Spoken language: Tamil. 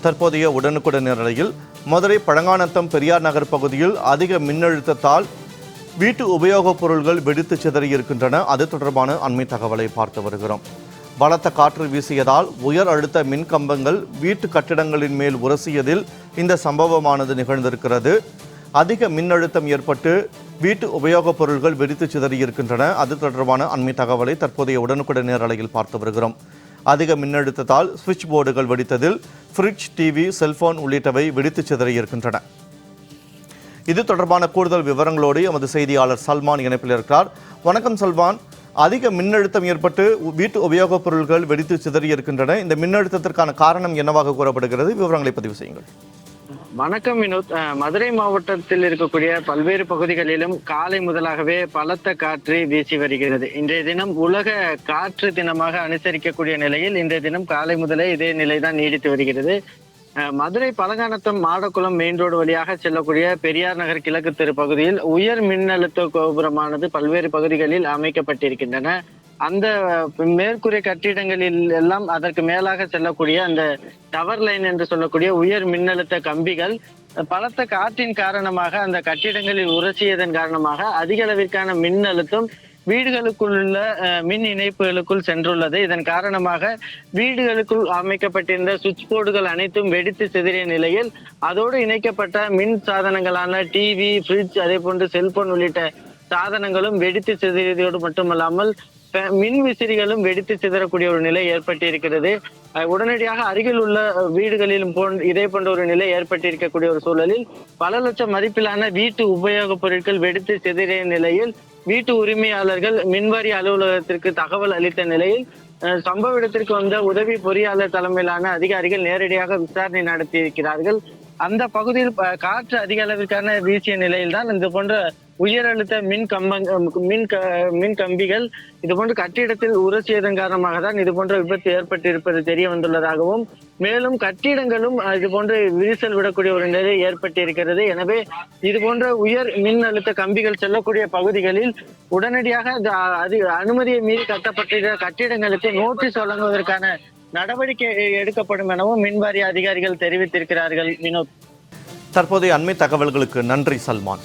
தற்போதைய உடனுக்குடன் நிலையில் மதுரை பழங்காநத்தம் பெரியார் நகர் பகுதியில் அதிக மின்னழுத்தத்தால் வீட்டு உபயோகப் பொருட்கள் வெடித்து சிதறியிருக்கின்றன. அது தொடர்பான அண்மை தகவலை பார்த்து வருகிறோம். பலத்த காற்று வீசியதால் உயர் அழுத்த மின் கம்பங்கள் வீட்டு கட்டிடங்களின் மேல் உரசியதில் இந்த சம்பவமானது நிகழ்ந்திருக்கிறது. அதிக மின்னழுத்தம் ஏற்பட்டு வீட்டு உபயோகப் பொருட்கள் வெடித்து சிதறியிருக்கின்றன. அது தொடர்பான அண்மை தகவலை தற்போதைய உடனுக்குடன் நேரலையில் பார்த்து வருகிறோம். அதிக மின்னழுத்தத்தால் சுவிட்ச் போர்டுகள் வெடித்ததில் ஃப்ரிட்ஜ், டிவி, செல்போன் உள்ளிட்டவை வெடித்து சிதறியிருக்கின்றன. இது தொடர்பான கூடுதல் விவரங்களோடு எமது செய்தியாளர் சல்மான் இணைப்பில் இருக்கிறார். வணக்கம் சல்மான். அதிக மின்னழுத்தம் ஏற்பட்டு வீட்டு உபயோகப் பொருட்கள் வெடித்து சிதறியிருக்கின்றன. இந்த மின்னழுத்தத்திற்கான காரணம் என்னவாக கூறப்படுகிறது? விவரங்களை பதிவு செய்யுங்கள். வணக்கம் வினோத். மதுரை மாவட்டத்தில் இருக்கக்கூடிய பல்வேறு பகுதிகளிலும் காலை முதலாகவே பலத்த காற்று வீசி வருகிறது. இன்றைய தினம் உலக காற்று தினமாக அனுசரிக்கக்கூடிய நிலையில் இன்றைய தினம் காலை முதலே இதே நிலைதான் நீடித்து வருகிறது. மதுரை பழங்காநத்தம் மாடக்குளம் மெயின் ரோடு வழியாக செல்லக்கூடிய பெரியார் நகர் கிழக்கு தெரு பகுதியில் உயர் மின்னழுத்த கோபுரமானது பல்வேறு பகுதிகளில் அமைக்கப்பட்டிருக்கின்றன. அந்த மேற்கூரை கட்டிடங்களில் எல்லாம் அதற்கு மேலாக செல்லக்கூடிய அந்த டவர் லைன் என்று சொல்லக்கூடிய உயர் மின்னழுத்த கம்பிகள் பலத்த காற்றின் காரணமாக அந்த கட்டிடங்களில் உரசியதன் காரணமாக அதிக அளவிற்கான மின்னழுத்தம் வீடுகளுக்குள்ள மின் இணைப்புகளுக்குள் சென்றுள்ளது. இதன் காரணமாக வீடுகளுக்குள் அமைக்கப்பட்டிருந்த சுவிட்ச் போர்டுகள் அனைத்தும் வெடித்து சிதறிய நிலையில் அதோடு இணைக்கப்பட்ட மின் சாதனங்களான டிவி, ஃப்ரிட்ஜ், அதே போன்று செல்போன் உள்ளிட்ட சாதனங்களும் வெடித்து சிதறியதோடு மட்டுமல்லாமல் மின் விசிறிகளும் வெடித்து சிதறக்கூடிய ஒரு நிலை ஏற்பட்டிருக்கிறது. உடனடியாக அருகில் உள்ள வீடுகளிலும் இதே போன்ற ஒரு நிலை ஏற்பட்டிருக்கக்கூடிய ஒரு சூழலில் பல லட்சம் மதிப்பிலான வீட்டு உபயோகப் பொருட்கள் வெடித்து சிதறிய நிலையில் வீட்டு உரிமையாளர்கள் மின்வாரிய அலுவலகத்திற்கு தகவல் அளித்த நிலையில் சம்பவ இடத்திற்கு வந்த உதவி பொறியாளர் தலைமையிலான அதிகாரிகள் நேரடியாக விசாரணை நடத்தியிருக்கிறார்கள். அந்த பகுதியில் காற்று அதிக அளவிற்கான வீசிய நிலையில் தான் இது போன்ற உயர் அழுத்த மின் கம்பிகள் இது போன்ற கட்டிடத்தில் உரசியதன் காரணமாக தான் இது போன்ற விபத்து ஏற்பட்டிருப்பது தெரிய வந்துள்ளதாகவும், மேலும் கட்டிடங்களும் இது போன்ற விரிசல் விடக்கூடிய ஒரு நிலை ஏற்பட்டிருக்கிறது. எனவே இது போன்ற உயர் மின் அழுத்த கம்பிகள் செல்லக்கூடிய பகுதிகளில் உடனடியாக அனுமதியை மீறி கட்டப்பட்ட கட்டிடங்களுக்கு நோட்டீஸ் வழங்குவதற்கான நடவடிக்கை எடுக்கப்படும் எனவும் மின்வாரிய அதிகாரிகள் தெரிவித்திருக்கிறார்கள். வினோத், தற்போதைய அண்மை தகவல்களுக்கு நன்றி சல்மான்.